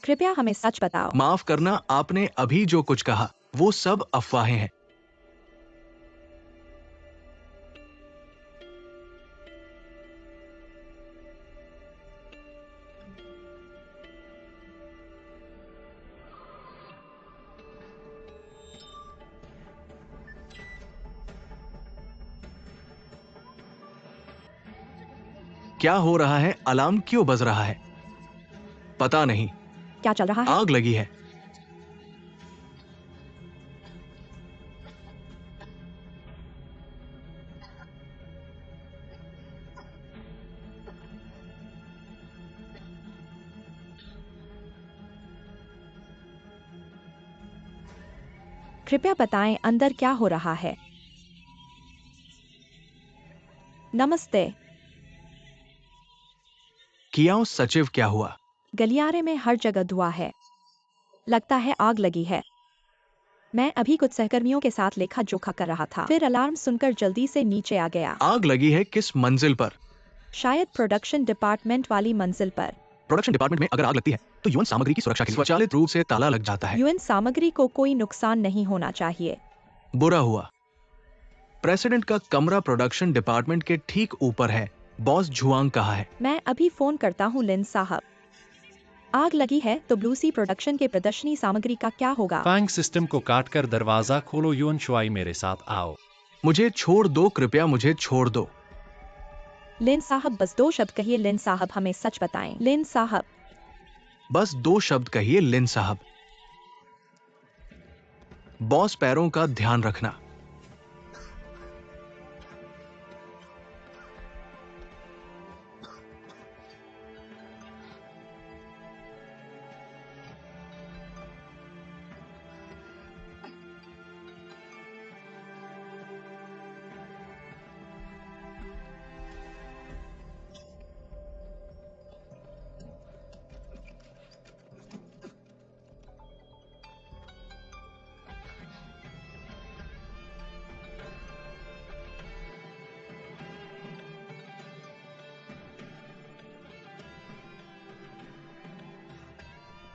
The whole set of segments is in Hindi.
कृपया हमें सच बताओ। माफ करना, आपने अभी जो कुछ कहा वो सब अफवाहें हैं। क्या हो रहा है? अलार्म क्यों बज रहा है? पता नहीं। क्या चल रहा है? आग लगी है। कृपया बताएं अंदर क्या हो रहा है। नमस्ते। कियाओ सचिव, क्या हुआ? गलियारे में हर जगह धुआं है। लगता है आग लगी है। मैं अभी कुछ सहकर्मियों के साथ लेखा जोखा कर रहा था, फिर अलार्म सुनकर जल्दी से नीचे आ गया। आग लगी है किस मंजिल पर? शायद प्रोडक्शन डिपार्टमेंट वाली मंजिल पर। प्रोडक्शन डिपार्टमेंट में अगर आग लगती है तो यूएन सामग्री की सुरक्षा के लिए स्वचालित रूप से ताला लग जाता है। यूएन सामग्री को कोई नुकसान नहीं होना चाहिए। बुरा हुआ। प्रेसिडेंट का कमरा प्रोडक्शन डिपार्टमेंट के ठीक ऊपर है। बॉस झुआंग कहाँ है? मैं अभी फोन करता हूँ लिन साहब। आग लगी है तो ब्लूसी प्रोडक्शन के प्रदर्शनी सामग्री का क्या होगा? फैंग सिस्टम को काटकर दरवाजा खोलो। युन शुआई, मेरे साथ आओ। मुझे छोड़ दो, कृपया मुझे छोड़ दो। लिन साहब बस 2 शब्द कहिए। लिन साहब हमें सच बताएं। लिन साहब। बस 2 शब्द कहिए लिन साहब। बॉस, पैरों का ध्यान रखना।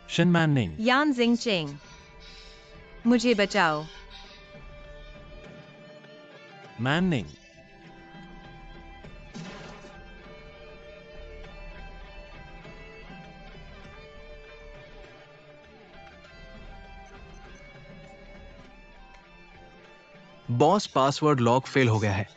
शन मैनिंग। यान जिंगचेंग, मुझे बचाओ। Manning. Boss, password lock fail हो गया है।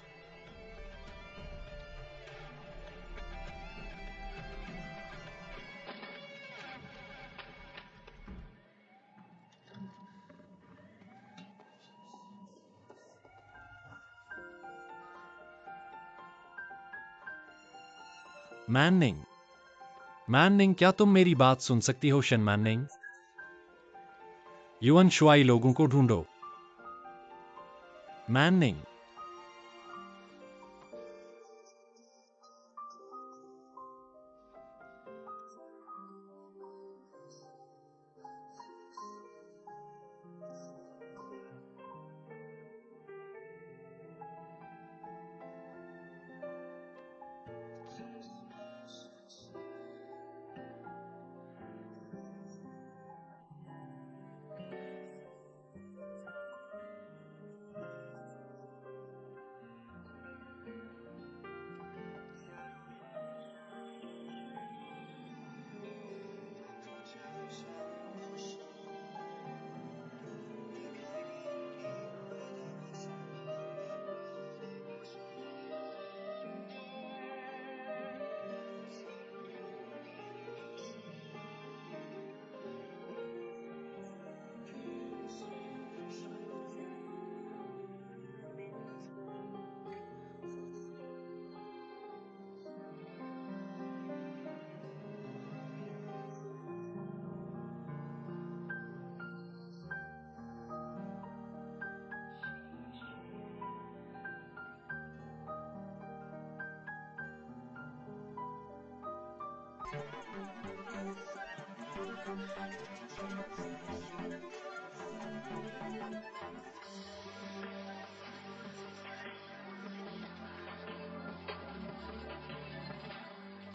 मैनिंग। मैनिंग, क्या तुम मेरी बात सुन सकती हो? शन मैनिंग। युन शुआई, लोगों को ढूंढो। मैनिंग।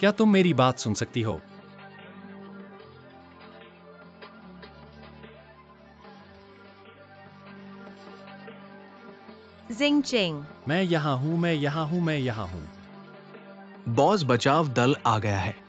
क्या तुम मेरी बात सुन सकती हो? जिंग चिंग। मैं यहाँ हूँ, मैं यहाँ हूँ, मैं यहाँ हूँ। बॉस बचाव दल आ गया है।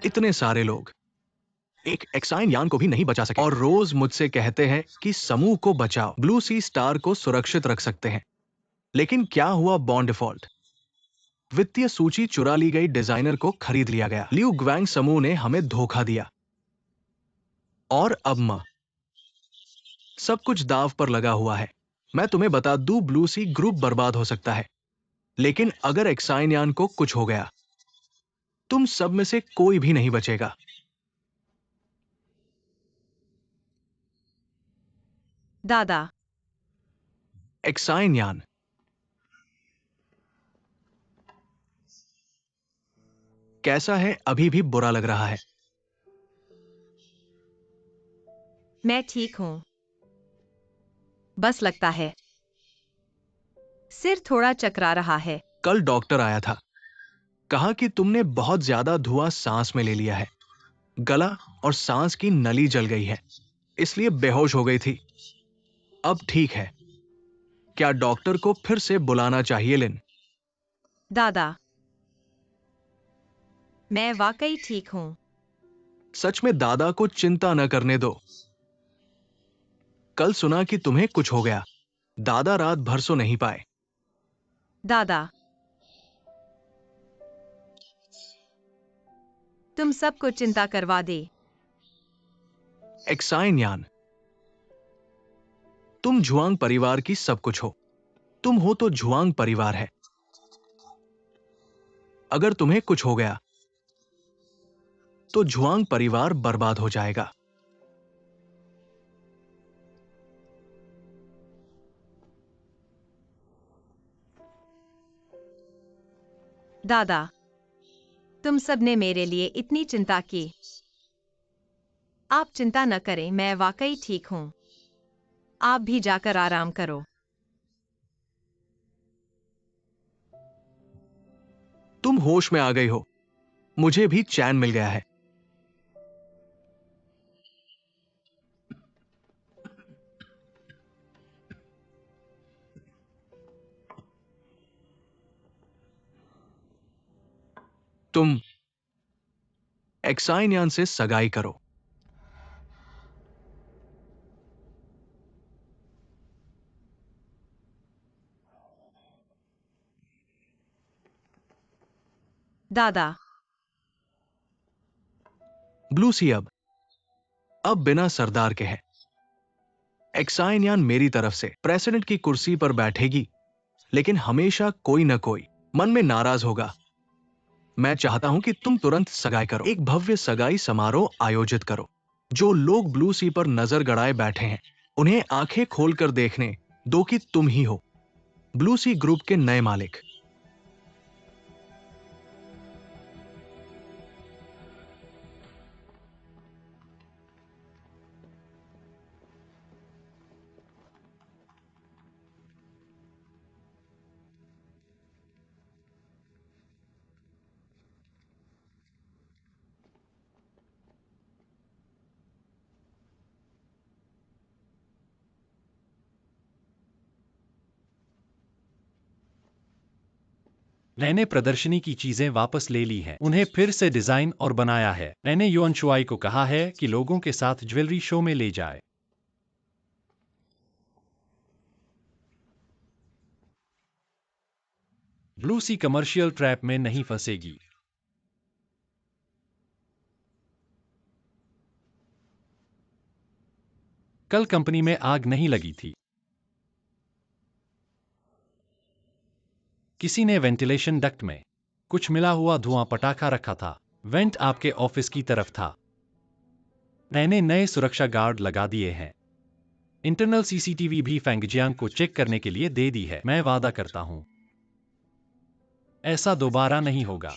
इतने सारे लोग एक एक्साइन यान को भी नहीं बचा सके और रोज मुझसे कहते हैं कि समूह को बचाओ, ब्लू सी स्टार को सुरक्षित रख सकते हैं। लेकिन क्या हुआ बॉन्ड डिफॉल्ट? वित्तीय सूची चुरा ली गई, डिजाइनर को खरीद लिया गया। लियू ग्वैंग समूह ने हमें धोखा दिया और अब सब कुछ दाव पर लगा हुआ है। मैं तुम्हें बता दूं, ब्लू सी ग्रुप बर्बाद हो सकता है, लेकिन अगर एक्साइन यान को कुछ हो गया, तुम सब में से कोई भी नहीं बचेगा। दादा। एक्साइन यान कैसा है? अभी भी बुरा लग रहा है। मैं ठीक हूं, बस लगता है सिर थोड़ा चकरा रहा है। कल डॉक्टर आया था, कहा कि तुमने बहुत ज्यादा धुआं सांस में ले लिया है। गला और सांस की नली जल गई है, इसलिए बेहोश हो गई थी। अब ठीक है। क्या डॉक्टर को फिर से बुलाना चाहिए, लिन? दादा, मैं वाकई ठीक हूं। सच में दादा को चिंता न करने दो। कल सुना कि तुम्हें कुछ हो गया। दादा रात भर सो नहीं पाए। दादा, तुम सबको चिंता करवा दे। एक्साइन यान, तुम झुआंग परिवार की सब कुछ हो। तुम हो तो झुआंग परिवार है। अगर तुम्हें कुछ हो गया तो झुआंग परिवार बर्बाद हो जाएगा। दादा, तुम सबने मेरे लिए इतनी चिंता की। आप चिंता न करें, मैं वाकई ठीक हूं। आप भी जाकर आराम करो। तुम होश में आ गई हो, मुझे भी चैन मिल गया है। तुम एक्साइन यान से सगाई करो। दादा, ब्लू सी अब बिना सरदार के है। एक्साइन यान मेरी तरफ से प्रेसिडेंट की कुर्सी पर बैठेगी, लेकिन हमेशा कोई न कोई मन में नाराज होगा। मैं चाहता हूं कि तुम तुरंत सगाई करो। एक भव्य सगाई समारोह आयोजित करो। जो लोग ब्लू सी पर नजर गड़ाए बैठे हैं, उन्हें आंखें खोलकर देखने दो कि तुम ही हो ब्लू सी ग्रुप के नए मालिक। मैंने प्रदर्शनी की चीजें वापस ले ली हैं, उन्हें फिर से डिजाइन और बनाया है। मैंने युआन शुआई को कहा है कि लोगों के साथ ज्वेलरी शो में ले जाए। ब्लू सी कमर्शियल ट्रैप में नहीं फंसेगी। कल कंपनी में आग नहीं लगी थी। किसी ने वेंटिलेशन डक्ट में कुछ मिला हुआ धुआं पटाखा रखा था। वेंट आपके ऑफिस की तरफ था। मैंने नए सुरक्षा गार्ड लगा दिए हैं। इंटरनल सीसीटीवी भी फेंगजियांग को चेक करने के लिए दे दी है। मैं वादा करता हूं, ऐसा दोबारा नहीं होगा।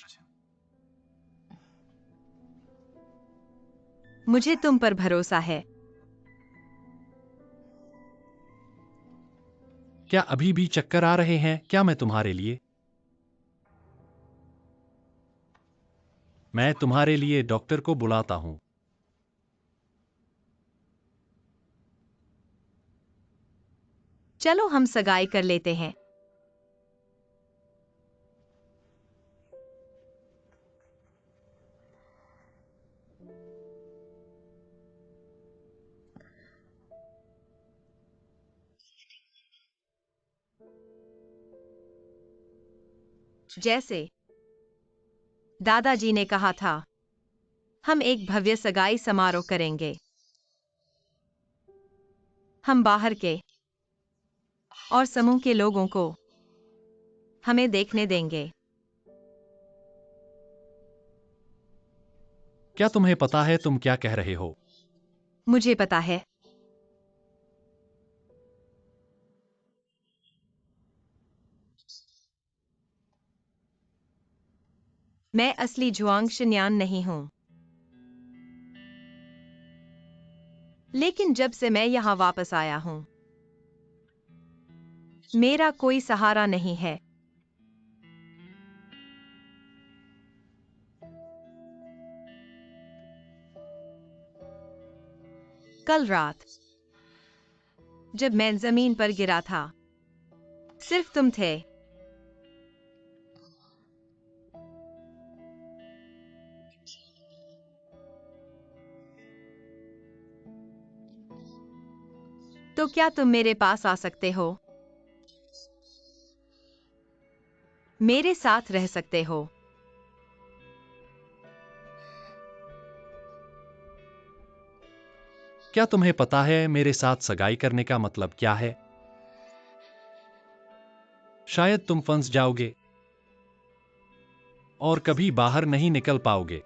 मुझे तुम पर भरोसा है। क्या अभी भी चक्कर आ रहे हैं? क्या मैं तुम्हारे लिए मैं तुम्हारे लिए डॉक्टर को बुलाता हूं। चलो हम सगाई कर लेते हैं। जैसे दादाजी ने कहा था, हम एक भव्य सगाई समारोह करेंगे। हम बाहर के और समूह के लोगों को हमें देखने देंगे। क्या तुम्हें पता है तुम क्या कह रहे हो? मुझे पता है। मैं असली जुआंग शिन्यान नहीं हूं। लेकिन जब से मैं यहां वापस आया हूं, मेरा कोई सहारा नहीं है। कल रात जब मैं जमीन पर गिरा था, सिर्फ तुम थे। तो क्या तुम मेरे पास आ सकते हो? मेरे साथ रह सकते हो? क्या तुम्हें पता है मेरे साथ सगाई करने का मतलब क्या है? शायद तुम फंस जाओगे और कभी बाहर नहीं निकल पाओगे।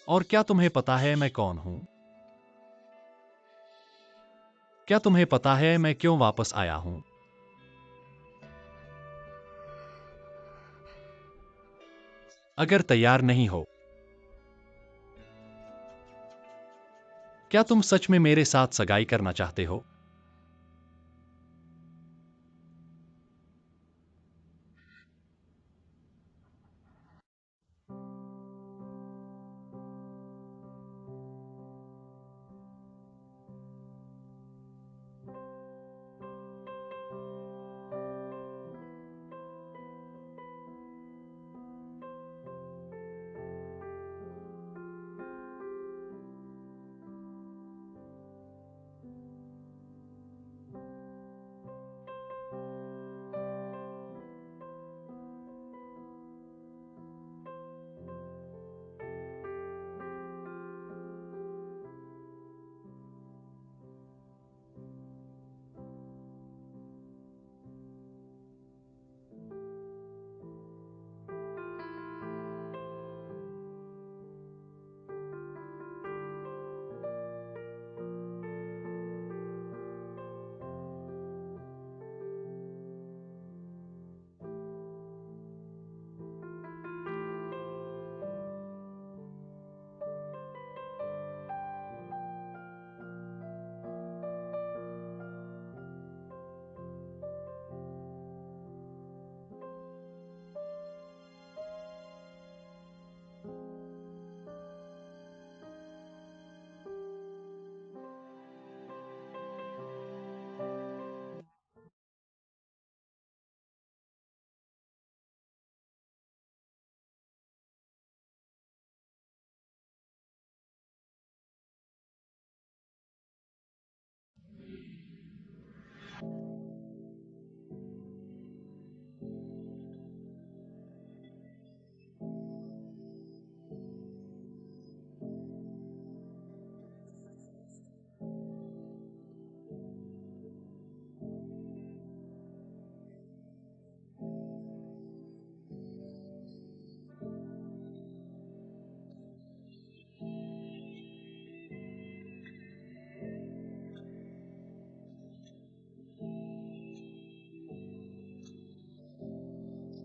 और क्या तुम्हें पता है मैं कौन हूं? क्या तुम्हें पता है मैं क्यों वापस आया हूं? अगर तैयार नहीं हो, क्या तुम सच में मेरे साथ सगाई करना चाहते हो?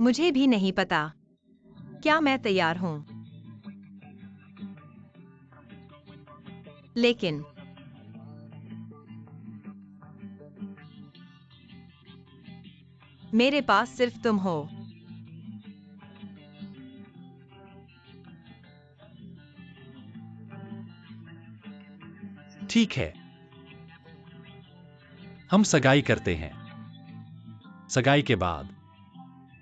मुझे भी नहीं पता। क्या मैं तैयार हूं? लेकिन मेरे पास सिर्फ तुम हो। ठीक है, हम सगाई करते हैं। सगाई के बाद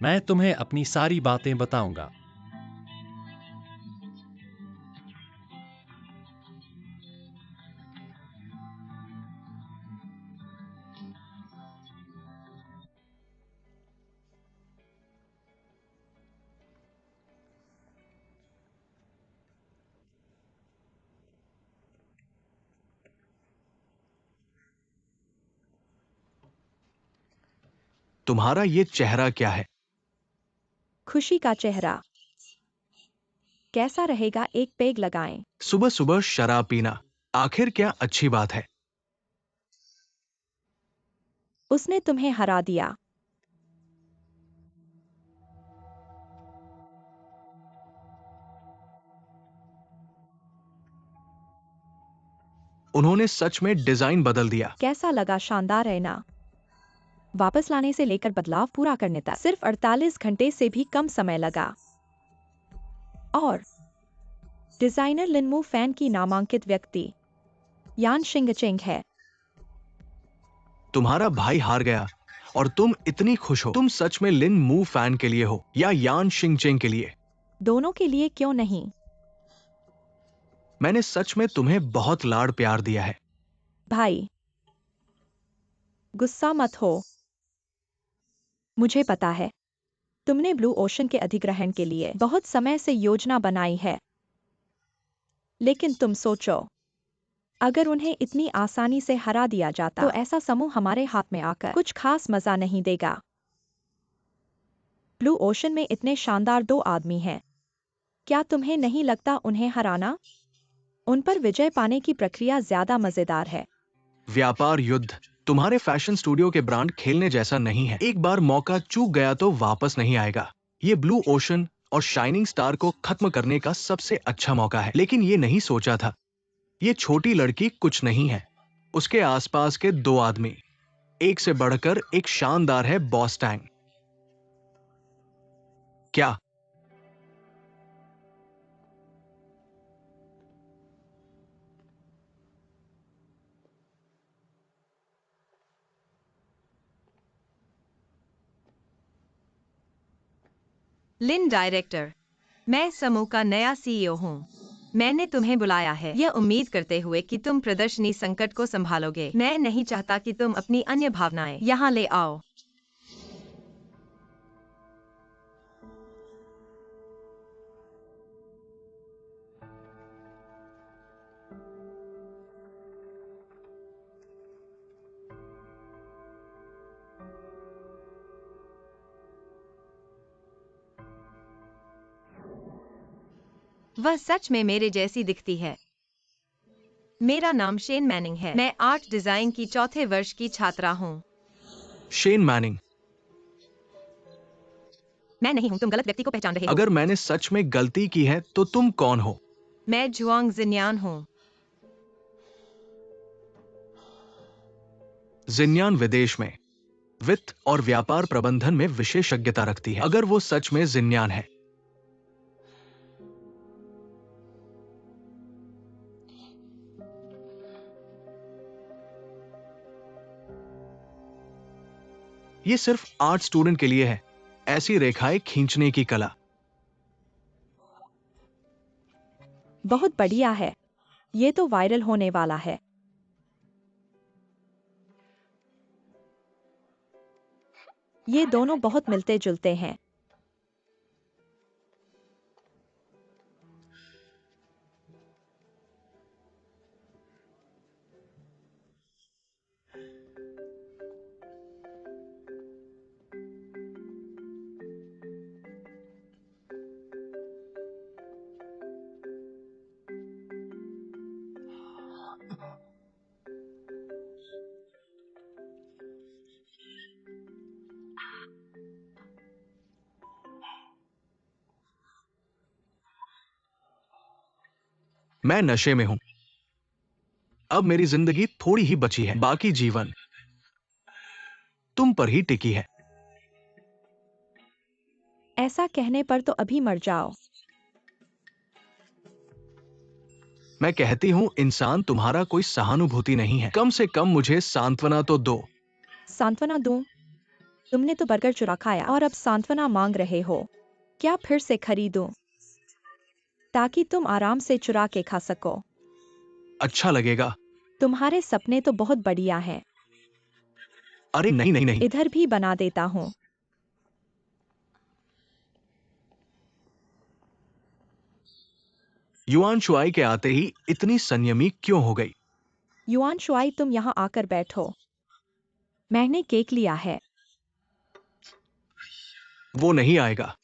मैं तुम्हें अपनी सारी बातें बताऊंगा। तुम्हारा ये चेहरा क्या है? खुशी का चेहरा। कैसा रहेगा एक पेग लगाएं। सुबह सुबह शराब पीना आखिर क्या अच्छी बात है? उसने तुम्हें हरा दिया। उन्होंने सच में डिजाइन बदल दिया। कैसा लगा? शानदार है ना? वापस लाने से लेकर बदलाव पूरा करने तक सिर्फ 48 घंटे से भी कम समय लगा। और डिजाइनर लिनमू फैन की नामांकित व्यक्ति यान शिंगचेंग है। तुम्हारा भाई हार गया और तुम इतनी खुश हो। तुम सच में लिन मू फैन के लिए हो या यान शिंगचेंग के लिए? दोनों के लिए क्यों नहीं? मैंने सच में तुम्हें बहुत लाड़ प्यार दिया है। भाई, गुस्सा मत हो। मुझे पता है तुमने ब्लू ओशन के अधिग्रहण के लिए बहुत समय से योजना बनाई है, लेकिन तुम सोचो, अगर उन्हें इतनी आसानी से हरा दिया जाता तो ऐसा समूह हमारे हाथ में आकर कुछ खास मजा नहीं देगा। ब्लू ओशन में इतने शानदार 2 आदमी हैं। क्या तुम्हें नहीं लगता उन्हें हराना, उन पर विजय पाने की प्रक्रिया ज्यादा मजेदार है? व्यापार युद्ध तुम्हारे फैशन स्टूडियो के ब्रांड खेलने जैसा नहीं है। एक बार मौका चूक गया तो वापस नहीं आएगा। ये ब्लू ओशन और शाइनिंग स्टार को खत्म करने का सबसे अच्छा मौका है। लेकिन ये नहीं सोचा था, ये छोटी लड़की कुछ नहीं है। उसके आसपास के 2 आदमी, एक से बढ़कर एक शानदार है बॉस टैंग। क्या? लिन डायरेक्टर, मैं समूह का नया सीईओ हूँ। मैंने तुम्हें बुलाया है यह उम्मीद करते हुए कि तुम प्रदर्शनी संकट को संभालोगे। मैं नहीं चाहता कि तुम अपनी अन्य भावनाएं यहाँ ले आओ। वह सच में मेरे जैसी दिखती है। मेरा नाम शेन मैनिंग है। मैं आर्ट डिजाइन की 4थे वर्ष की छात्रा हूँ। Shane Manning? मैं नहीं हूँ, तुम गलत व्यक्ति को पहचान रहे हो। अगर मैंने सच में गलती की है तो तुम कौन हो? मैं जुआंग जिन्यान हूँ। जिन्यान विदेश में वित्त और व्यापार प्रबंधन में विशेषज्ञता रखती है। अगर वो सच में जिन्यान है, ये सिर्फ आर्ट स्टूडेंट के लिए है, ऐसी रेखाएं खींचने की कला। बहुत बढ़िया है, ये तो वायरल होने वाला है। ये दोनों बहुत मिलते जुलते हैं। मैं नशे में हूं। अब मेरी जिंदगी थोड़ी ही बची है, बाकी जीवन तुम पर ही टिकी है। ऐसा कहने पर तो अभी मर जाओ। मैं कहती हूँ इंसान तुम्हारा कोई सहानुभूति नहीं है, कम से कम मुझे सांत्वना तो दो। सांत्वना दूं? तुमने तो बर्गर चुरा खाया और अब सांत्वना मांग रहे हो। क्या फिर से खरीदूं ताकि तुम आराम से चुरा के खा सको? अच्छा लगेगा। तुम्हारे सपने तो बहुत बढ़िया हैं। अरे नहीं नहीं नहीं। इधर भी बना देता हूँ। युआन शुआई के आते ही इतनी संयमी क्यों हो गई? युआन शुआई, तुम यहाँ आकर बैठो। मैंने केक लिया है। वो नहीं आएगा।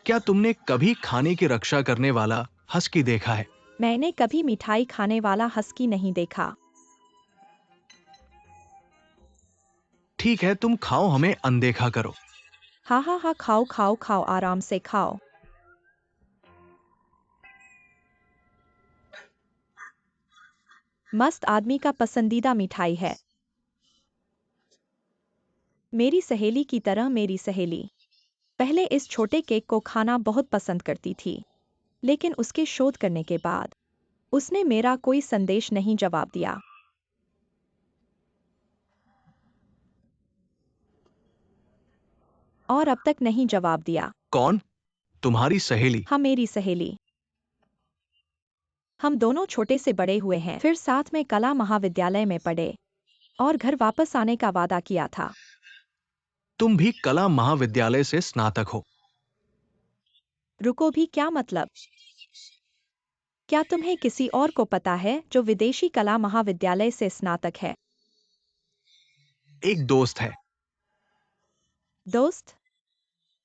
क्या तुमने कभी खाने की रक्षा करने वाला हस्की देखा है? मैंने कभी मिठाई खाने वाला हस्की नहीं देखा। ठीक है, तुम खाओ, हमें अनदेखा करो। हाँ हाँ हाँ, खाओ खाओ खाओ, आराम से खाओ। मस्त आदमी का पसंदीदा मिठाई है। मेरी सहेली की तरह मेरी सहेली पहले इस छोटे केक को खाना बहुत पसंद करती थी, लेकिन उसके शोध करने के बाद उसने मेरा कोई संदेश नहीं जवाब दिया। और अब तक नहीं जवाब दिया। कौन? तुम्हारी सहेली? हाँ, मेरी सहेली। हम दोनों छोटे से बड़े हुए हैं, फिर साथ में कला महाविद्यालय में पढ़े और घर वापस आने का वादा किया था। तुम भी कला महाविद्यालय से स्नातक हो? रुको भी, क्या मतलब? क्या तुम्हें किसी और को पता है जो विदेशी कला महाविद्यालय से स्नातक है? एक दोस्त है। दोस्त?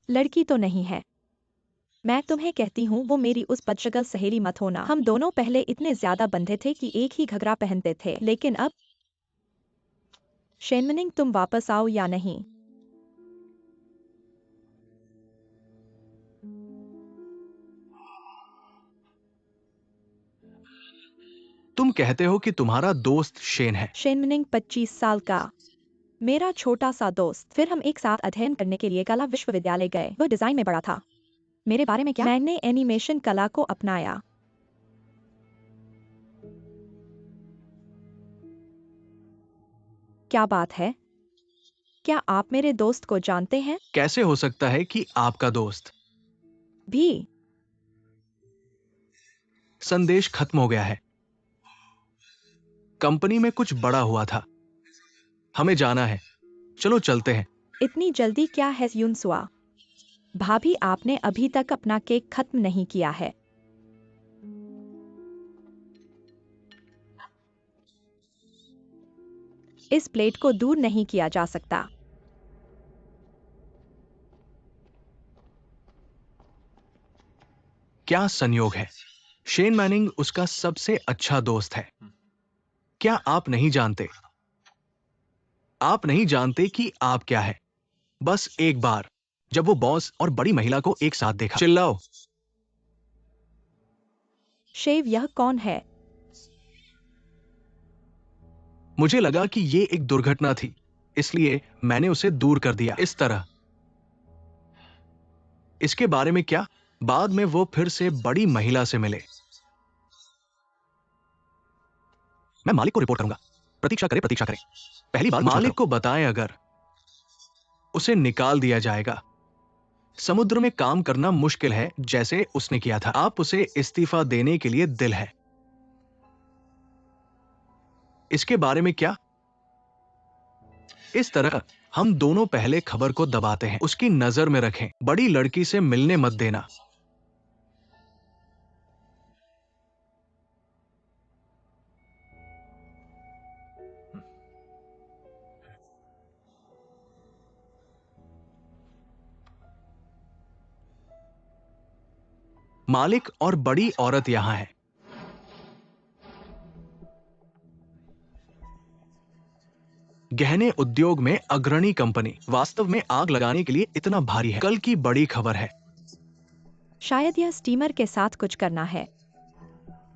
लड़की तो नहीं है। मैं तुम्हें कहती हूँ, वो मेरी उस बदशक्ल सहेली मत होना। हम दोनों पहले इतने ज्यादा बंधे थे कि एक ही घघरा पहनते थे, लेकिन अब शेनमनिंग, तुम वापस आओ या नहीं? तुम कहते हो कि तुम्हारा दोस्त शेन है? शेनमनिंग 25 साल का मेरा छोटा सा दोस्त। फिर हम एक साथ अध्ययन करने के लिए कला विश्वविद्यालय गए। वह डिजाइन में बड़ा था। मेरे बारे में क्या? मैंने एनिमेशन कला को अपनाया। क्या बात है? क्या आप मेरे दोस्त को जानते हैं? कैसे हो सकता है कि आपका दोस्त? भी संदेश खत्म हो गया है। कंपनी में कुछ बड़ा हुआ था। हमें जाना है, चलो चलते हैं। इतनी जल्दी क्या है युनसुआ? भाभी, आपने अभी तक अपना केक खत्म नहीं किया है। इस प्लेट को दूर नहीं किया जा सकता। क्या संयोग है, शेन मैनिंग उसका सबसे अच्छा दोस्त है। क्या आप नहीं जानते? आप नहीं जानते कि आप क्या है। बस एक बार जब वो बॉस और बड़ी महिला को एक साथ देखा। चिल्लाओ। शेव, यह कौन है? मुझे लगा कि ये एक दुर्घटना थी, इसलिए मैंने उसे दूर कर दिया इस तरह। इसके बारे में क्या? बाद में वो फिर से बड़ी महिला से मिले। मैं मालिक को रिपोर्ट करूंगा। प्रतीक्षा करें, प्रतीक्षा करें। पहली बार मालिक को बताएं, अगर उसे निकाल दिया जाएगा। समुद्र में काम करना मुश्किल है जैसे उसने किया था। आप उसे इस्तीफा देने के लिए दिल है। इसके बारे में क्या? इस तरह हम दोनों पहले खबर को दबाते हैं, उसकी नजर में रखें। बड़ी लड़की से मिलने मत देना। मालिक और बड़ी औरत यहां है। गहने उद्योग में अग्रणी कंपनी वास्तव में आग लगाने के लिए इतना भारी है। कल की बड़ी खबर है। शायद यह स्टीमर के साथ कुछ करना है।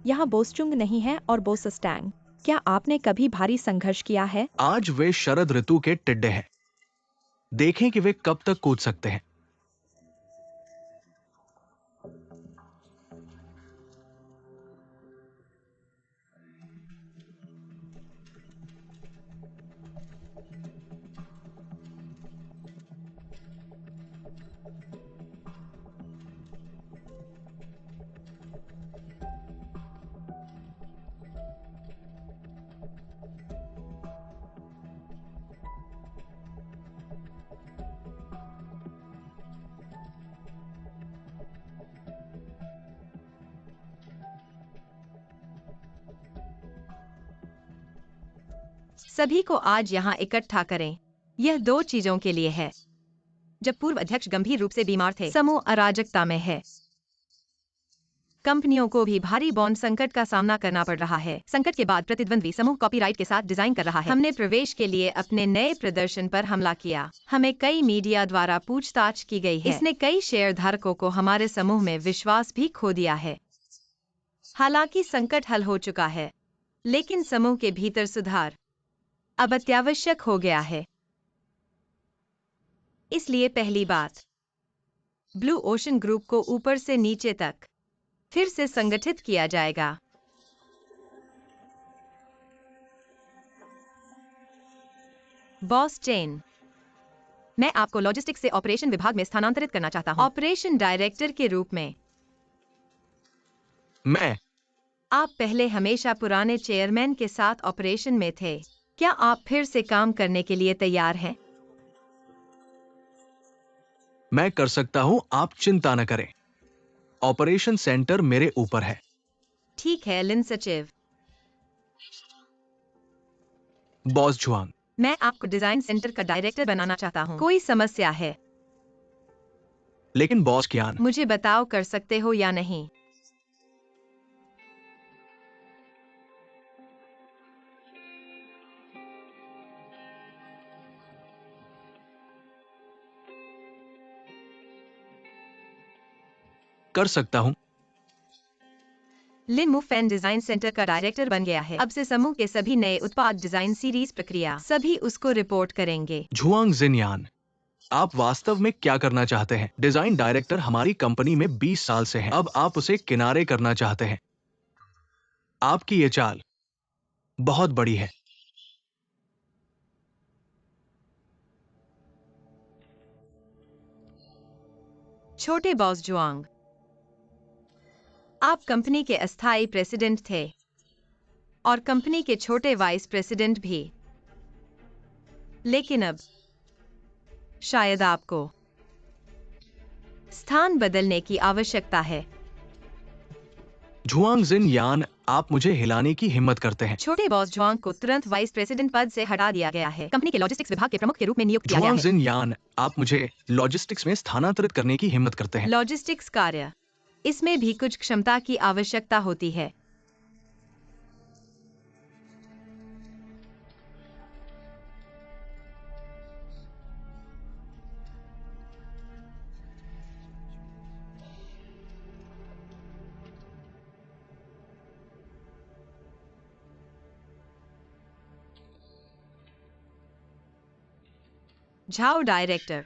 यहाँ बोसचुंग नहीं है और बोसस्टैंग। क्या आपने कभी भारी संघर्ष किया है? आज वे शरद ऋतु के टिड्डे हैं। देखें कि वे कब तक कूद सकते हैं। सभी को आज यहाँ इकट्ठा करें। यह 2 चीजों के लिए है। जब पूर्व अध्यक्ष गंभीर रूप से बीमार थे, समूह अराजकता में है। कंपनियों को भी भारी बॉन्ड संकट का सामना करना पड़ रहा है। संकट के बाद प्रतिद्वंद्वी समूह कॉपीराइट के साथ डिजाइन कर रहा है। हमने प्रवेश के लिए अपने नए प्रदर्शन पर हमला किया। हमें कई मीडिया द्वारा पूछताछ की गई है। इसने कई शेयरधारकों को हमारे समूह में विश्वास भी खो दिया है। हालांकि संकट हल हो चुका है, लेकिन समूह के भीतर सुधार अब अत्यावश्यक हो गया है। इसलिए पहली बात, ब्लू ओशन ग्रुप को ऊपर से नीचे तक फिर से संगठित किया जाएगा। बॉस चेन, मैं आपको लॉजिस्टिक्स से ऑपरेशन विभाग में स्थानांतरित करना चाहता हूं। ऑपरेशन डायरेक्टर के रूप में। आप पहले हमेशा पुराने चेयरमैन के साथ ऑपरेशन में थे। क्या आप फिर से काम करने के लिए तैयार हैं? मैं कर सकता हूं, आप चिंता न करें। ऑपरेशन सेंटर मेरे ऊपर है। ठीक है लिन सचिव। बॉस जुआंग, मैं आपको डिजाइन सेंटर का डायरेक्टर बनाना चाहता हूं। कोई समस्या है? लेकिन बॉस कियान, मुझे बताओ कर सकते हो या नहीं। कर सकता हूं। लिन मुफेन डिजाइन सेंटर का डायरेक्टर बन गया है। अब से समूह के सभी नए उत्पाद डिजाइन सीरीज प्रक्रिया सभी उसको रिपोर्ट करेंगे। जुआंग जिनयान, आप वास्तव में क्या करना चाहते हैं? डिजाइन डायरेक्टर हमारी कंपनी में 20 साल से हैं। अब आप उसे किनारे करना चाहते हैं। आपकी ये चाल बहुत बड़ी है। छोटे बॉस जुआंग, आप कंपनी के अस्थायी प्रेसिडेंट थे और कंपनी के छोटे वाइस प्रेसिडेंट भी। लेकिन अब शायद आपको स्थान बदलने की आवश्यकता है। जुआंग जिनयान, आप मुझे हिलाने की हिम्मत करते हैं। छोटे बॉस जुआंग को तुरंत वाइस प्रेसिडेंट पद से हटा दिया गया है। कंपनी के लॉजिस्टिक्स विभाग के प्रमुख के रूप में नियुक्त किया गया जुआंग है। जिनयान, आप मुझे लॉजिस्टिक्स में स्थानांतरित करने की हिम्मत करते हैं। लॉजिस्टिक्स कार्य, इसमें भी कुछ क्षमता की आवश्यकता होती है। झाओ डायरेक्टर,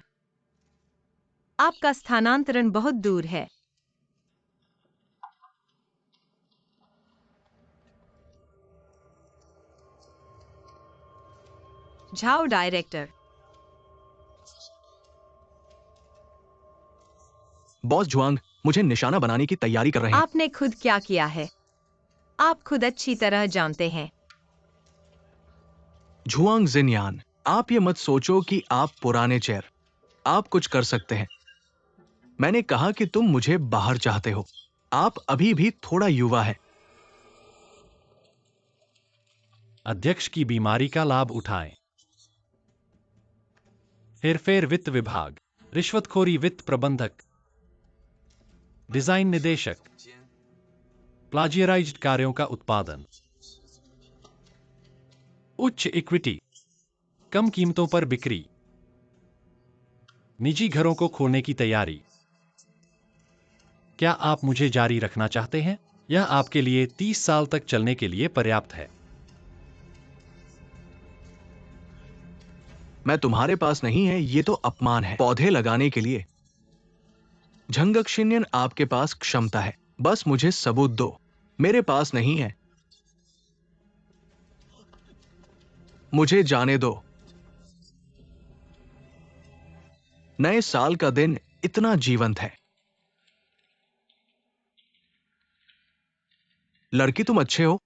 आपका स्थानांतरण बहुत दूर है। झाओ डायरेक्टर, बॉस जुआंग मुझे निशाना बनाने की तैयारी कर रहे हैं। आपने खुद क्या किया है, आप खुद अच्छी तरह जानते हैं। जुआंग जिनयान, आप ये मत सोचो कि आप पुराने चेयर, आप कुछ कर सकते हैं। मैंने कहा कि तुम मुझे बाहर चाहते हो। आप अभी भी थोड़ा युवा है। अध्यक्ष की बीमारी का लाभ उठाएं। हेरफेर वित्त विभाग, रिश्वतखोरी वित्त प्रबंधक। डिजाइन निदेशक, प्लाजियराइज्ड कार्यों का उत्पादन, उच्च इक्विटी, कम कीमतों पर बिक्री, निजी घरों को खोलने की तैयारी। क्या आप मुझे जारी रखना चाहते हैं? यह आपके लिए 30 साल तक चलने के लिए पर्याप्त है। मैं तुम्हारे पास नहीं है, ये तो अपमान है। पौधे लगाने के लिए झंगक्षिण्यन आपके पास क्षमता है, बस मुझे सबूत दो। मेरे पास नहीं है। मुझे जाने दो। नए साल का दिन इतना जीवंत है। लड़की तुम अच्छे हो।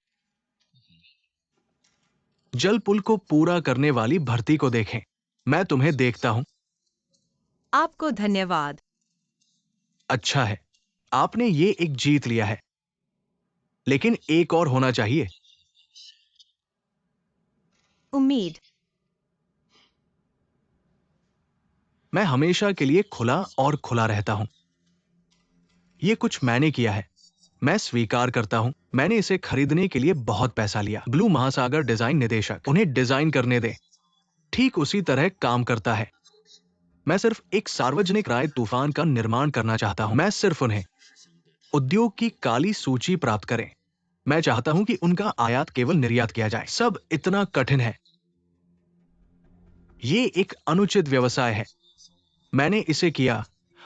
जल पुल को पूरा करने वाली भर्ती को देखें। मैं तुम्हें देखता हूं। आपको धन्यवाद। अच्छा है, आपने ये एक जीत लिया है, लेकिन एक और होना चाहिए। उम्मीद। मैं हमेशा के लिए खुला और खुला रहता हूं। ये कुछ मैंने किया है, मैं स्वीकार करता हूं। मैंने इसे खरीदने के लिए बहुत पैसा लिया। ब्लू महासागर डिजाइन निदेशक, उन्हें डिजाइन करने दे। ठीक उसी तरह काम करता है। मैं सिर्फ एक सार्वजनिक राय तूफान का निर्माण करना चाहता हूं। मैं सिर्फ उन्हें उद्योग की काली सूची प्राप्त करें। मैं चाहता हूं कि उनका आयात केवल निर्यात किया जाए। सब इतना कठिन है। ये एक अनुचित व्यवसाय है। मैंने इसे किया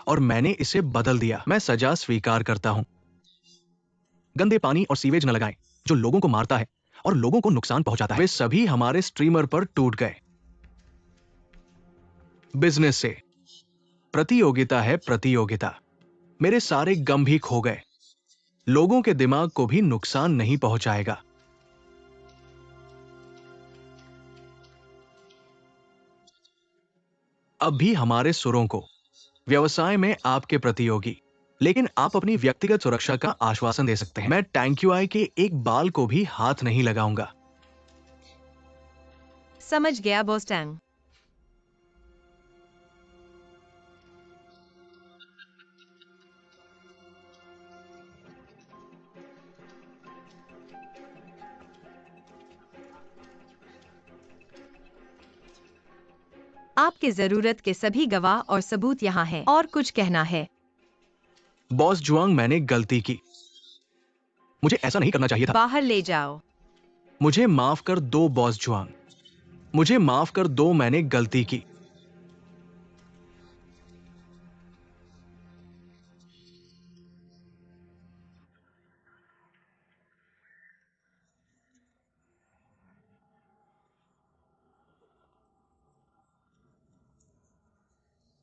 और मैंने इसे बदल दिया। मैं सजा स्वीकार करता हूं। गंदे पानी और सीवेज न लगाएं, जो लोगों को मारता है और लोगों को नुकसान पहुंचाता है। वे सभी हमारे स्ट्रीमर पर टूट गए। बिजनेस से प्रतियोगिता है, प्रतियोगिता। मेरे सारे गम भी खो गए। लोगों के दिमाग को भी नुकसान नहीं पहुंचाएगा। अब भी हमारे सुरों को व्यवसाय में आपके प्रतियोगी, लेकिन आप अपनी व्यक्तिगत सुरक्षा का आश्वासन दे सकते हैं। मैं टैंक्यूआई के एक बाल को भी हाथ नहीं लगाऊंगा। समझ गया बोस्टैंग। आपकी जरूरत के सभी गवाह और सबूत यहाँ हैं। और कुछ कहना है? बॉस जुआंग, मैंने गलती की। मुझे ऐसा नहीं करना चाहिए था। बाहर ले जाओ। मुझे माफ कर दो बॉस जुआंग। मुझे माफ कर दो, मैंने गलती की।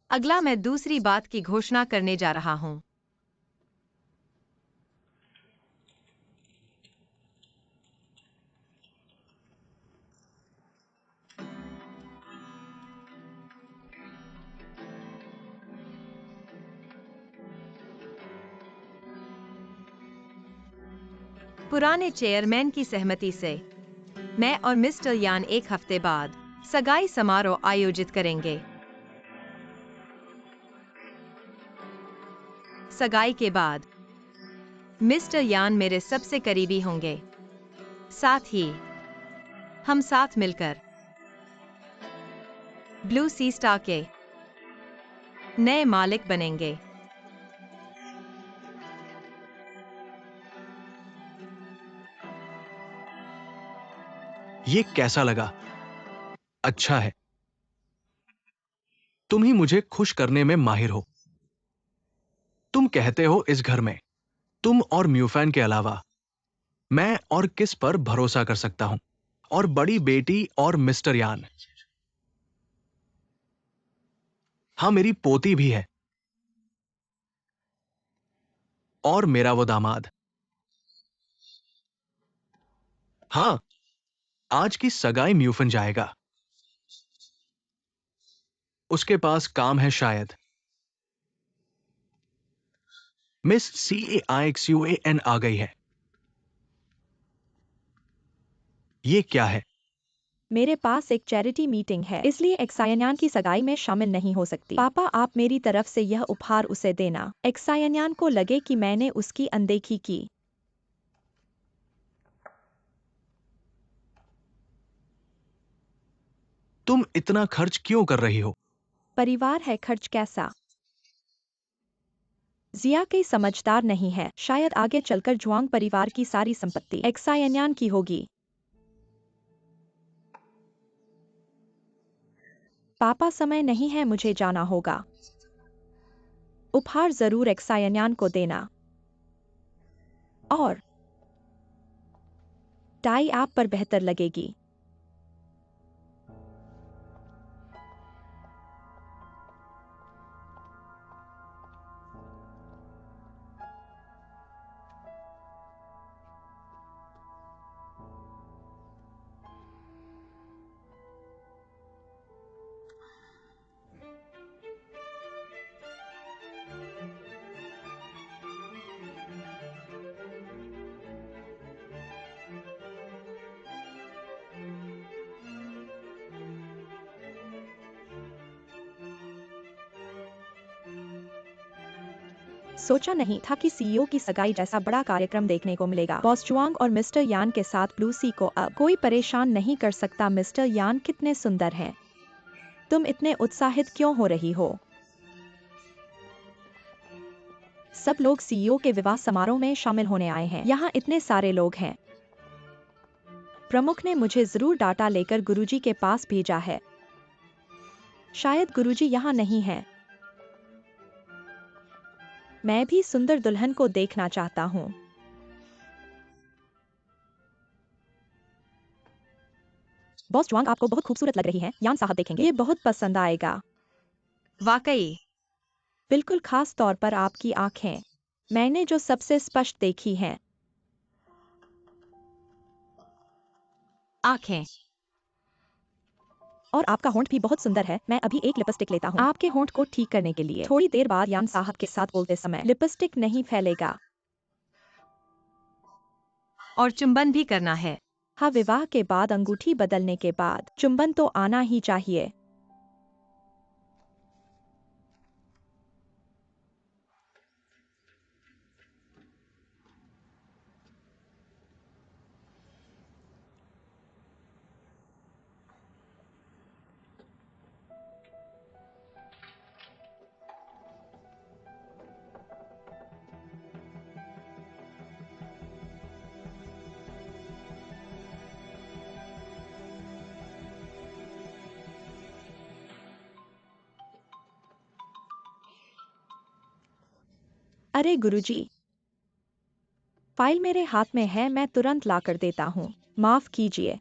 अगला मैं दूसरी बात की घोषणा करने जा रहा हूँ। पुराने चेयरमैन की सहमति से मैं और मिस्टर यान एक हफ्ते बाद सगाई समारोह आयोजित करेंगे। सगाई के बाद मिस्टर यान मेरे सबसे करीबी होंगे। साथ ही हम साथ मिलकर ब्लू सी स्टार के नए मालिक बनेंगे। ये कैसा लगा? अच्छा है। तुम ही मुझे खुश करने में माहिर हो। तुम कहते हो इस घर में तुम और म्यूफैन के अलावा मैं और किस पर भरोसा कर सकता हूं? और बड़ी बेटी और मिस्टर यान। हाँ, मेरी पोती भी है। और मेरा वो दामाद। हाँ, आज की सगाई म्यूफन जाएगा। उसके पास काम है शायद। मिस CAIXUAN आ गई है। ये क्या है? मेरे पास एक चैरिटी मीटिंग है, इसलिए एक्सायन्यान की सगाई में शामिल नहीं हो सकती। पापा, आप मेरी तरफ से यह उपहार उसे देना। एक्सायन्यान को लगे कि मैंने उसकी अनदेखी की। तुम इतना खर्च क्यों कर रही हो? परिवार है, खर्च कैसा? जिया कई समझदार नहीं है, शायद आगे चलकर जुआंग परिवार की सारी संपत्ति एक्सायन्यान की होगी। पापा, समय नहीं है, मुझे जाना होगा। उपहार जरूर एक्सायन्यान को देना। और टाई आप पर बेहतर लगेगी। सोचा नहीं था कि सीईओ की सगाई जैसा बड़ा कार्यक्रम देखने को मिलेगा। बॉस जुआंग और मिस्टर यान के साथ ब्लू सी को अब कोई परेशान नहीं कर सकता। मिस्टर यान कितने सुंदर हैं। तुम इतने उत्साहित क्यों हो रही हो? सब लोग सीईओ के विवाह समारोह में शामिल होने आए हैं। यहाँ इतने सारे लोग हैं। प्रमुख ने मुझे जरूर डाटा लेकर गुरुजी के पास भेजा है। शायद गुरुजी यहाँ नहीं है। मैं भी सुंदर दुल्हन को देखना चाहता हूँ। बॉस जुआंग, आपको बहुत खूबसूरत लग रही है। यान साहब देखेंगे, ये बहुत पसंद आएगा। वाकई। बिल्कुल, खास तौर पर आपकी आंखें। मैंने जो सबसे स्पष्ट देखी हैं। आंखें। और आपका होंठ भी बहुत सुंदर है। मैं अभी एक लिपस्टिक लेता हूँ आपके होंठ को ठीक करने के लिए। थोड़ी देर बाद यान साहब के साथ बोलते समय लिपस्टिक नहीं फैलेगा। और चुंबन भी करना है। हाँ, विवाह के बाद अंगूठी बदलने के बाद चुंबन तो आना ही चाहिए। अरे गुरुजी, फाइल मेरे हाथ में है, मैं तुरंत ला कर देता हूँ। माफ कीजिए।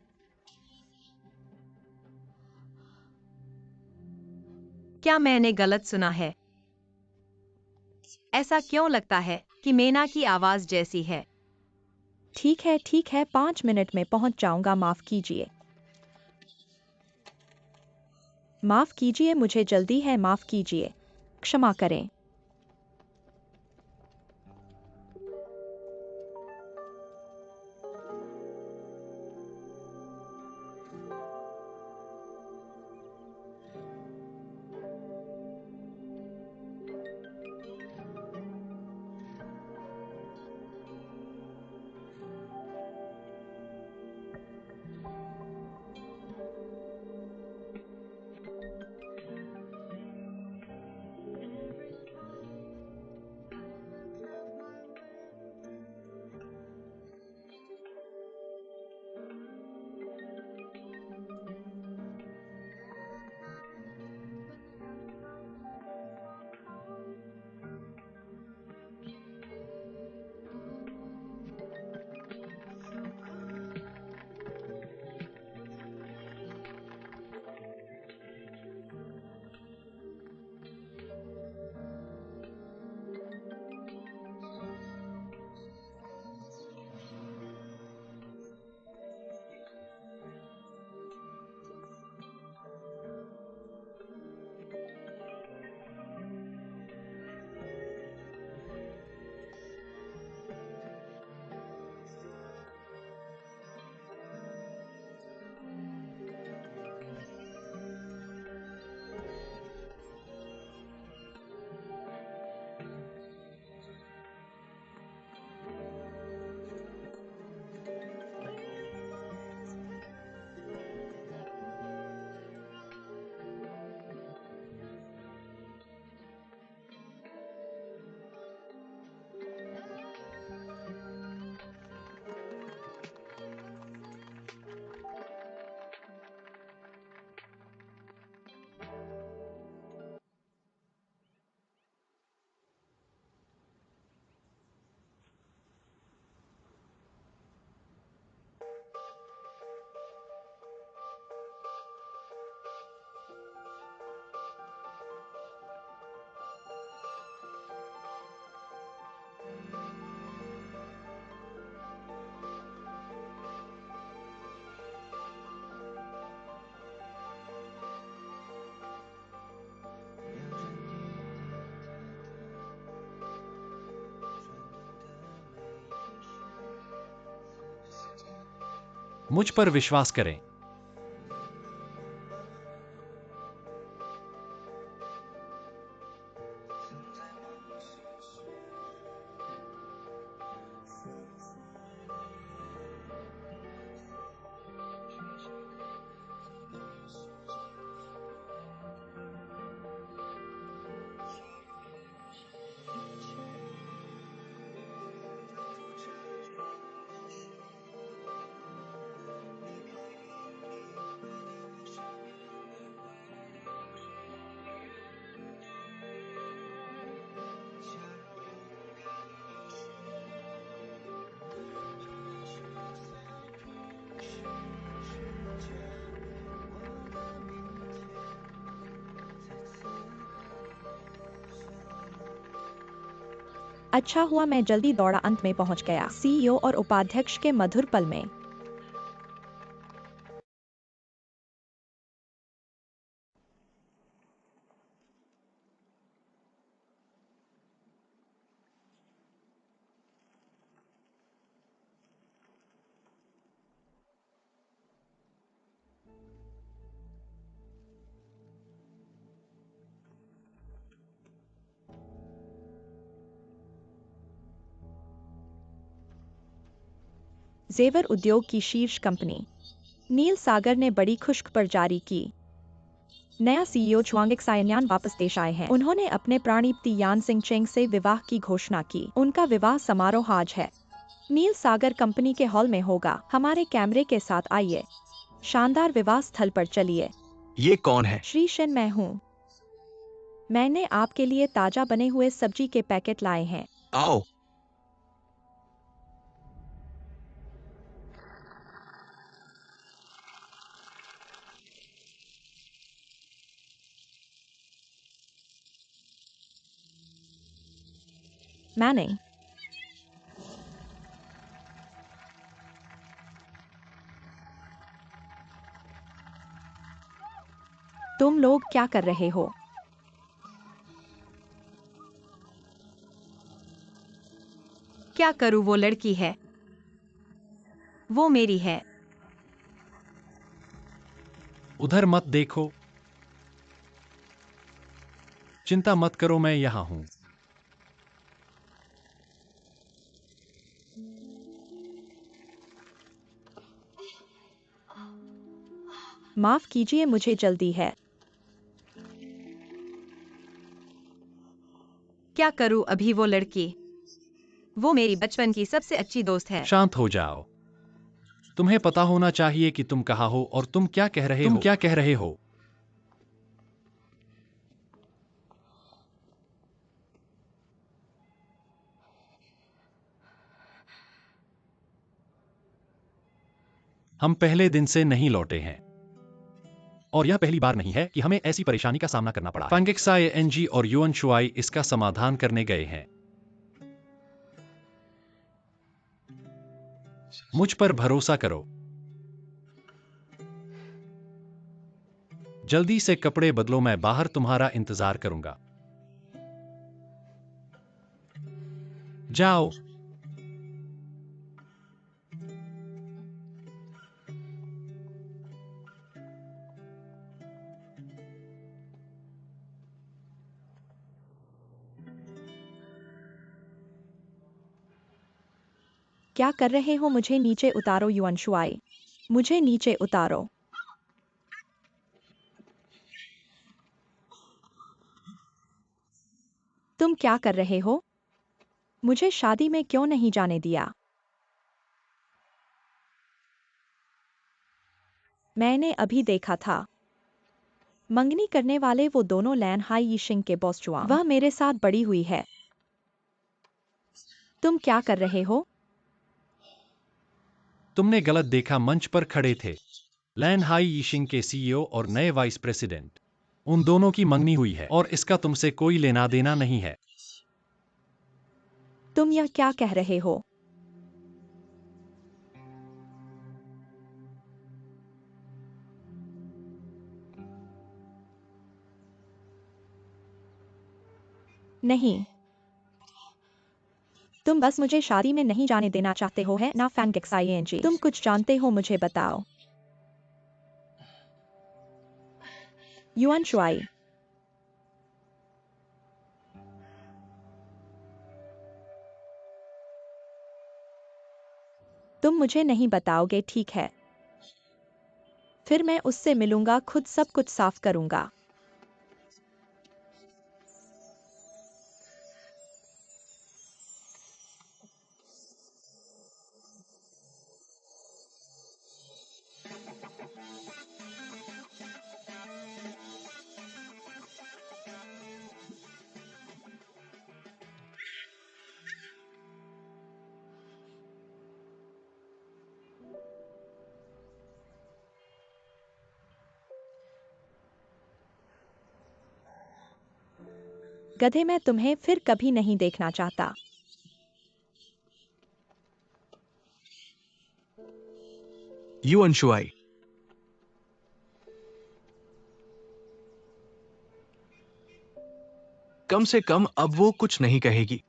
क्या मैंने गलत सुना है? ऐसा क्यों लगता है कि मेना की आवाज जैसी है? ठीक है, 5 मिनट में पहुंच जाऊंगा। माफ कीजिए। माफ कीजिए, मुझे जल्दी है। माफ कीजिए। क्षमा करें। मुझ पर विश्वास करें। अच्छा हुआ मैं जल्दी दौड़ा, अंत में पहुंच गया। सीईओ और उपाध्यक्ष के मधुर पल में। जेवर उद्योग की शीर्ष कंपनी नील सागर ने बड़ी खुशखबर जारी की। नया सीईओ छुआंग सायन्यान वापस देश आए हैं। उन्होंने अपने प्राणीपति यान सिंह चेंग से विवाह की घोषणा की। उनका विवाह समारोह आज है नील सागर कंपनी के हॉल में होगा। हमारे कैमरे के साथ आइए। शानदार विवाह स्थल पर चलिए। ये कौन है? श्री शेन मैं हूँ। मैंने आपके लिए ताजा बने हुए सब्जी के पैकेट लाए हैं। आओ। मैंने तुम लोग क्या कर रहे हो? क्या करूं, वो लड़की है। वो मेरी है। उधर मत देखो। चिंता मत करो, मैं यहां हूं। माफ कीजिए, मुझे जल्दी है। क्या करूं अभी, वो लड़की। वो मेरी बचपन की सबसे अच्छी दोस्त है। शांत हो जाओ। तुम्हें पता होना चाहिए कि तुम कहाँ हो और तुम क्या कह रहे हो। तुम क्या कह रहे हो? हम पहले दिन से नहीं लौटे हैं और यह पहली बार नहीं है कि हमें ऐसी परेशानी का सामना करना पड़ा है। फंगिक्साई एनजी और युअन शुआई इसका समाधान करने गए हैं। मुझ पर भरोसा करो। जल्दी से कपड़े बदलो, मैं बाहर तुम्हारा इंतजार करूंगा। जाओ। क्या कर रहे हो? मुझे नीचे उतारो युअन शुआई। मुझे नीचे उतारो। तुम क्या कर रहे हो? मुझे शादी में क्यों नहीं जाने दिया? मैंने अभी देखा था। मंगनी करने वाले वो दोनों लैन हाई यिशिंग के बॉस जुआंग। वह मेरे साथ बड़ी हुई है। तुम क्या कर रहे हो? तुमने गलत देखा, मंच पर खड़े थे लैन हाई यिशिंग के सीईओ और नए वाइस प्रेसिडेंट। उन दोनों की मंगनी हुई है और इसका तुमसे कोई लेना देना नहीं है। तुम यह क्या कह रहे हो? नहीं। तुम बस मुझे शादी में नहीं जाने देना चाहते हो है ना फैंग तुम कुछ जानते हो मुझे बताओ। Yuan Shuai. तुम मुझे नहीं बताओगे ठीक है। फिर मैं उससे मिलूंगा, खुद सब कुछ साफ करूंगा। गधे, मैं तुम्हें फिर कभी नहीं देखना चाहता। Yuan Shuai. कम से कम अब वो कुछ नहीं कहेगी।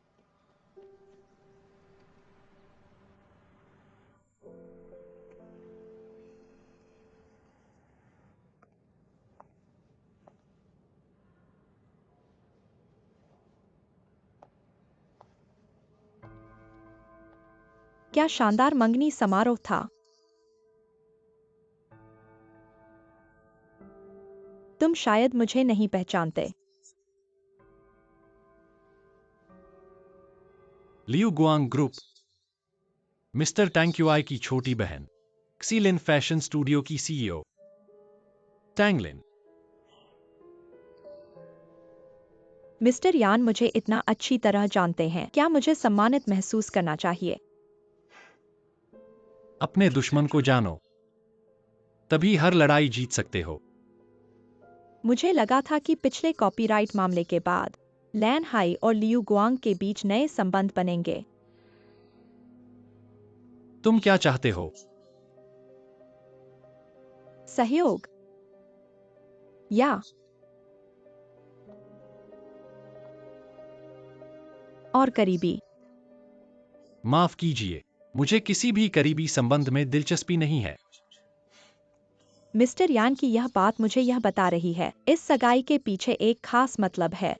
क्या शानदार मंगनी समारोह था। तुम शायद मुझे नहीं पहचानते। Liu Guang group, mister Tang Qi की छोटी बहन, क्सीलिन फैशन स्टूडियो की सीईओ टैंगलिन। मिस्टर यान मुझे इतना अच्छी तरह जानते हैं, क्या मुझे सम्मानित महसूस करना चाहिए। अपने दुश्मन को जानो, तभी हर लड़ाई जीत सकते हो। मुझे लगा था कि पिछले कॉपीराइट मामले के बाद लैन हाई और लियू गुआंग के बीच नए संबंध बनेंगे। तुम क्या चाहते हो? सहयोग या और करीबी। माफ कीजिए, मुझे किसी भी करीबी संबंध में दिलचस्पी नहीं है। मिस्टर यान की यह बात मुझे यह बता रही है, इस सगाई के पीछे एक खास मतलब है।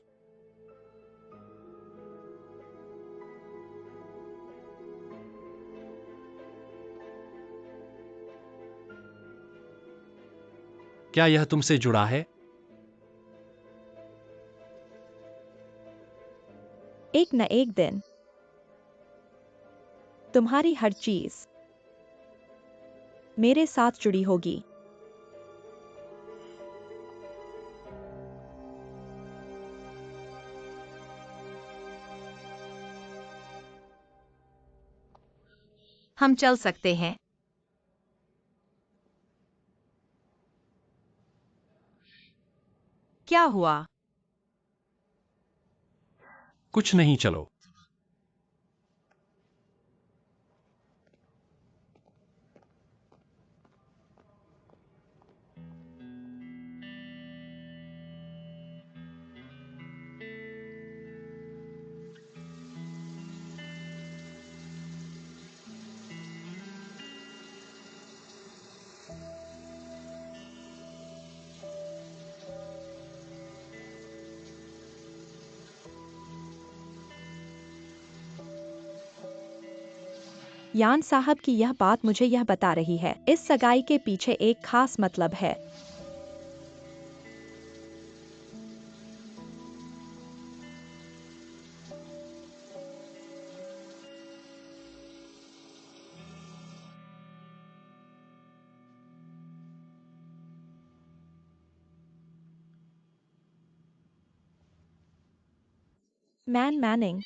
क्या यह तुमसे जुड़ा है? एक न एक दिन तुम्हारी हर चीज मेरे साथ जुड़ी होगी। हम चल सकते हैं। क्या हुआ? कुछ नहीं, चलो। यान साहब की यह बात मुझे यह बता रही है, इस सगाई के पीछे एक खास मतलब है। Man Manning.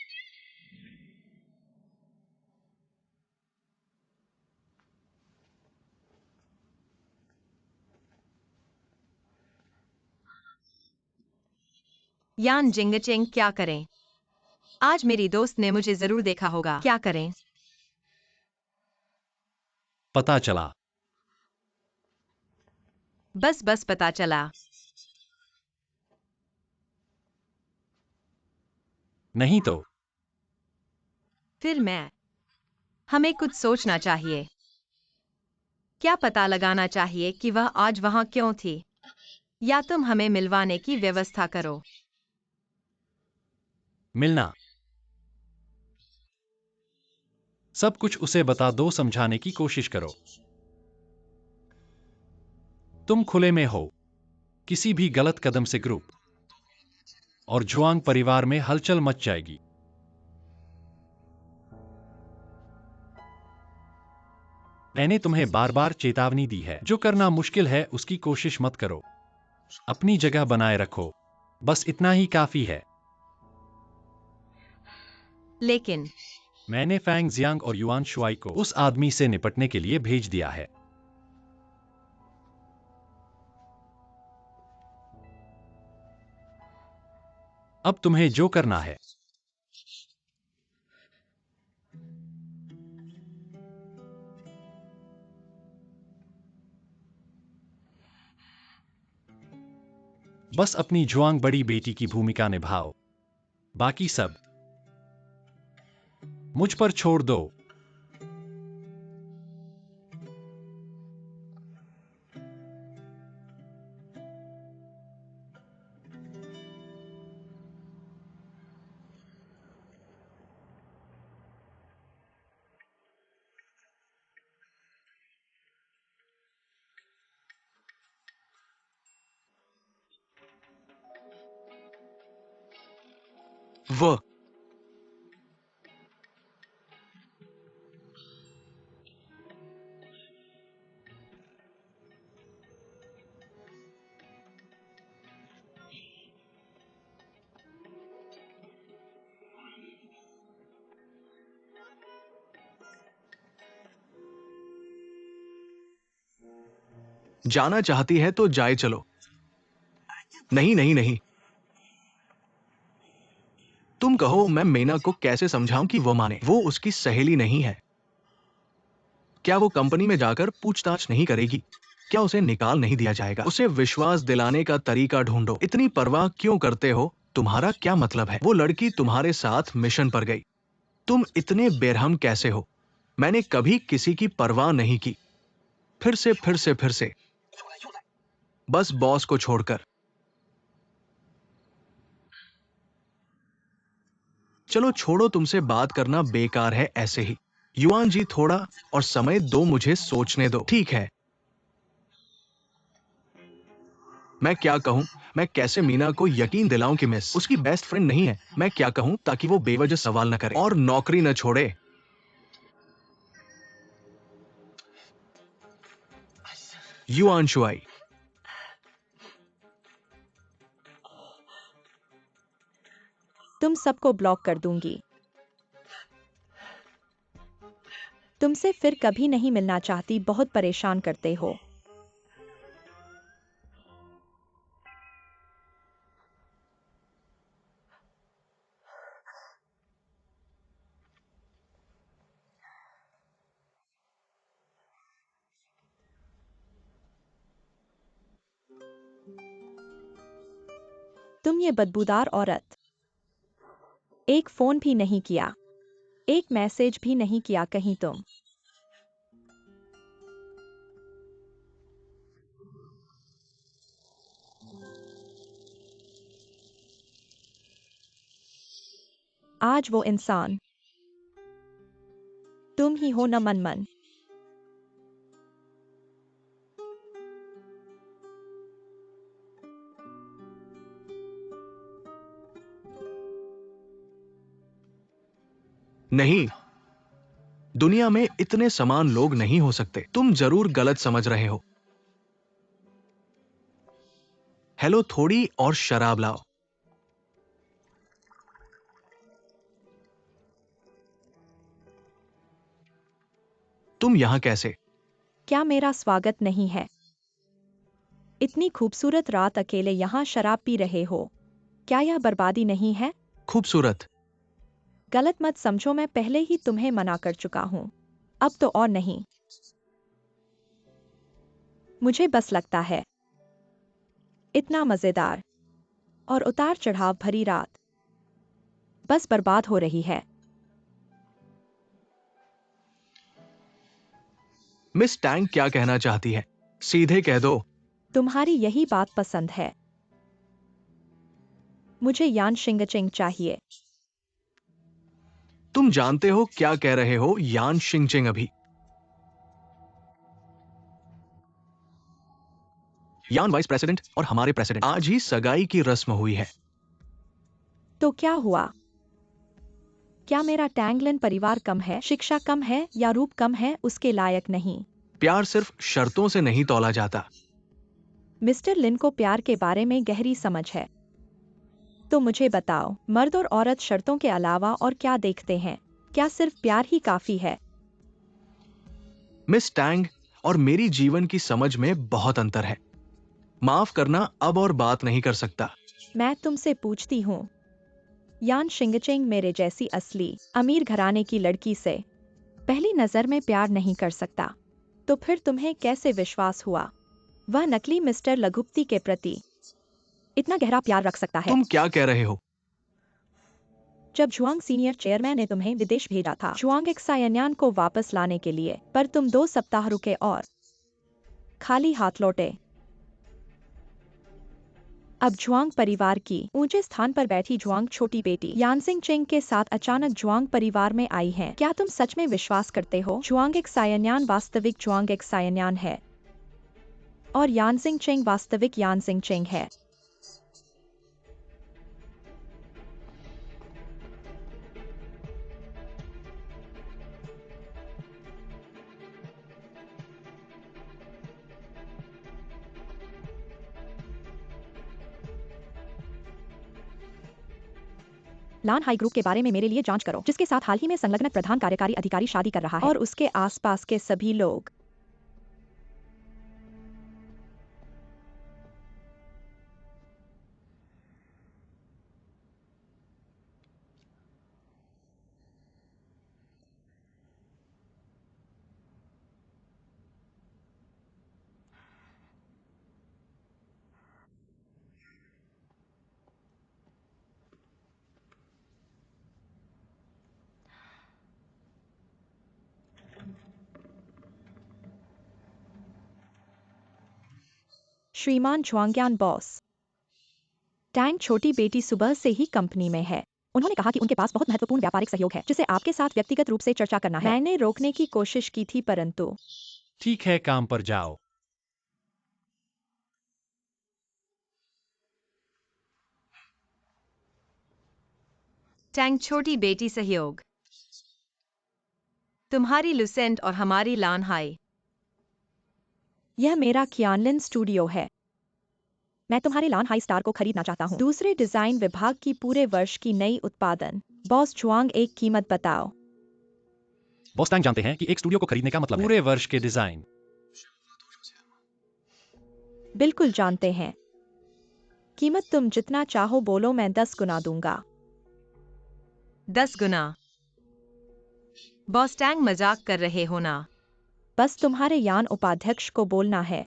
यान जिंगचेंग, क्या करें? आज मेरी दोस्त ने मुझे जरूर देखा होगा। क्या करें? पता चला। बस बस पता चला। नहीं तो फिर मैं। हमें कुछ सोचना चाहिए। क्या पता लगाना चाहिए कि वह आज वहां क्यों थी, या तुम हमें मिलवाने की व्यवस्था करो। मिलना। सब कुछ उसे बता दो, समझाने की कोशिश करो। तुम खुले में हो। किसी भी गलत कदम से ग्रुप और जुआंग परिवार में हलचल मच जाएगी। मैंने तुम्हें बार बार चेतावनी दी है, जो करना मुश्किल है उसकी कोशिश मत करो। अपनी जगह बनाए रखो, बस इतना ही काफी है। लेकिन मैंने फैंग जियांग और युआन शुआई को उस आदमी से निपटने के लिए भेज दिया है। अब तुम्हें जो करना है, बस अपनी जुआंग बड़ी बेटी की भूमिका निभाओ। बाकी सब मुझ पर छोड़ दो। वह जाना चाहती है तो जाए चलो। नहीं नहीं नहीं, तुम कहो मैं मीना को कैसे समझाऊं कि वो माने। वो उसकी सहेली नहीं है। क्या वो कंपनी में जाकर पूछताछ नहीं करेगी? क्या उसे निकाल नहीं दिया जाएगा? उसे विश्वास दिलाने का तरीका ढूंढो। इतनी परवाह क्यों करते हो? तुम्हारा क्या मतलब है? वो लड़की तुम्हारे साथ मिशन पर गई, तुम इतने बेरहम कैसे हो? मैंने कभी किसी की परवाह नहीं की। फिर से बस बॉस को छोड़कर। चलो छोड़ो, तुमसे बात करना बेकार है ऐसे ही। युआन जी, थोड़ा और समय दो, मुझे सोचने दो। ठीक है, मैं क्या कहूं? मैं कैसे मीना को यकीन दिलाऊं कि मिस उसकी बेस्ट फ्रेंड नहीं है? मैं क्या कहूं ताकि वो बेवजह सवाल न करे और नौकरी न छोड़े? युआन शुआई, तुम सबको ब्लॉक कर दूंगी। तुमसे फिर कभी नहीं मिलना चाहती, बहुत परेशान करते हो। तुम ये बदबूदार औरत। एक फोन भी नहीं किया, एक मैसेज भी नहीं किया कहीं तुम। आज वो इंसान तुम ही हो न मनमन। नहीं, दुनिया में इतने समान लोग नहीं हो सकते। तुम जरूर गलत समझ रहे हो। हेलो, थोड़ी और शराब लाओ। तुम यहां कैसे? क्या मेरा स्वागत नहीं है? इतनी खूबसूरत रात अकेले यहाँ शराब पी रहे हो। क्या यह बर्बादी नहीं है? खूबसूरत? गलत मत समझो, मैं पहले ही तुम्हें मना कर चुका हूँ। अब तो और नहीं। मुझे बस लगता है इतना मजेदार और उतार चढ़ाव भरी रात बस बर्बाद हो रही है। मिस टैंग क्या कहना चाहती है? सीधे कह दो। तुम्हारी यही बात पसंद है। मुझे यान शिंगचिंग चाहिए। तुम जानते हो क्या कह रहे हो यान शिंगचिंग अभी? यान वाइस प्रेसिडेंट और हमारे प्रेसिडेंट आज ही सगाई की रस्म हुई है। तो क्या हुआ? क्या मेरा टैंगलिन परिवार कम है, शिक्षा कम है या रूप कम है, उसके लायक नहीं? प्यार सिर्फ शर्तों से नहीं तौला जाता। मिस्टर लिन को प्यार के बारे में गहरी समझ है। तो मुझे बताओ, मर्द और औरत शर्तों के अलावा और क्या देखते हैं? क्या सिर्फ प्यार ही काफी है? मिस टैंग और मेरी जीवन की समझ में बहुत अंतर है। माफ करना, अब और बात नहीं कर सकता। मैं तुमसे पूछती हूँ, यान शिंगचिंग मेरे जैसी असली अमीर घराने की लड़की से पहली नजर में प्यार नहीं कर सकता, तो फिर तुम्हें कैसे विश्वास हुआ वह नकली मिस्टर लघुपति के प्रति इतना गहरा प्यार रख सकता है? तुम क्या कह रहे हो? जब जुआंग सीनियर चेयरमैन ने तुम्हें विदेश भेजा था जुआंग एक्सायन्यान को वापस लाने के लिए, पर तुम 2 सप्ताह रुके और खाली हाथ लौटे। अब जुआंग परिवार की ऊंचे स्थान पर बैठी जुआंग छोटी बेटी यानसिंग चिंग के साथ अचानक जुआंग परिवार में आई है। क्या तुम सच में विश्वास करते हो जुआंग एक्सायन्यान वास्तविक जुआंग एक्सायन्यान है और यानसिंग चिंग वास्तविक यानसिंग चिंग है? लान हाई ग्रुप के बारे में मेरे लिए जांच करो, जिसके साथ हाल ही में संलग्न प्रधान कार्यकारी अधिकारी शादी कर रहा है और उसके आसपास के सभी लोग। श्रीमान झुआंग्यान बॉस, टैंग छोटी बेटी सुबह से ही कंपनी में है। उन्होंने कहा कि उनके पास बहुत महत्वपूर्ण व्यापारिक सहयोग है जिसे आपके साथ व्यक्तिगत रूप से चर्चा करना है। मैंने रोकने की कोशिश की थी परंतु ठीक है, काम पर जाओ। टैंग छोटी बेटी सहयोग, तुम्हारी लुसेंट और हमारी लान हाई। यह मेरा कियानलिन स्टूडियो है। मैं तुम्हारे लान हाई स्टार को खरीदना चाहता हूँ। दूसरे डिजाइन विभाग की पूरे वर्ष की नई उत्पादन। बॉस जुआंग, एक कीमत बताओ। बॉस टैंग जानते हैं कि एक स्टूडियो को खरीदने का मतलब है पूरे वर्ष के डिजाइन। बिल्कुल जानते हैं। कीमत तुम जितना चाहो बोलो, मैं 10 गुना दूंगा। 10 गुना? बॉस टैंग मजाक कर रहे हो ना? बस तुम्हारे यान उपाध्यक्ष को बोलना है,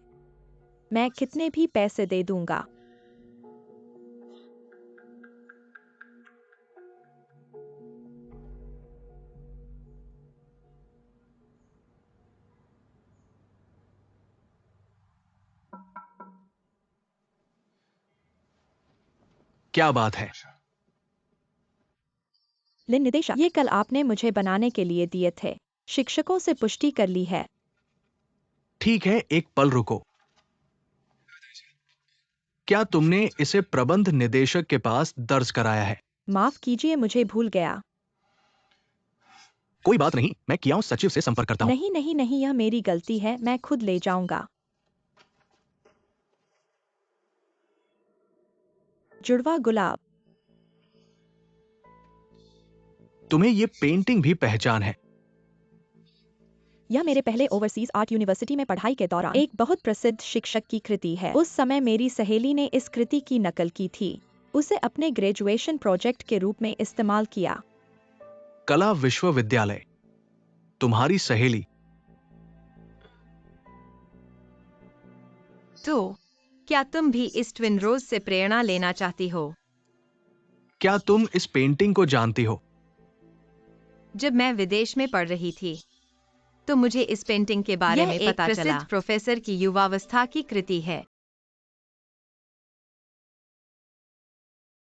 मैं कितने भी पैसे दे दूंगा। क्या बात है? लिन निदेशक, ये कल आपने मुझे बनाने के लिए दिए थे। शिक्षकों से पुष्टि कर ली है। ठीक है, एक पल रुको। क्या तुमने इसे प्रबंध निदेशक के पास दर्ज कराया है? माफ कीजिए, मुझे भूल गया। कोई बात नहीं, मैं कियाओ सचिव से संपर्क करता हूं। नहीं नहीं नहीं, यह मेरी गलती है, मैं खुद ले जाऊंगा। जुड़वा गुलाब, तुम्हें ये पेंटिंग भी पहचान है? यह मेरे पहले ओवरसीज आर्ट यूनिवर्सिटी में पढ़ाई के दौरान एक बहुत प्रसिद्ध शिक्षक की कृति है। उस समय मेरी सहेली ने इस कृति की नकल की थी, उसे अपने ग्रेजुएशन प्रोजेक्ट के रूप में इस्तेमाल किया। कला विश्वविद्यालय, तुम्हारी सहेली? तो क्या तुम भी इस ट्विन रोज से प्रेरणा लेना चाहती हो? क्या तुम इस पेंटिंग को जानती हो? जब मैं विदेश में पढ़ रही थी तो मुझे इस पेंटिंग के बारे यह में एक पता चला। प्रसिद्ध प्रोफेसर की युवावस्था की कृति है।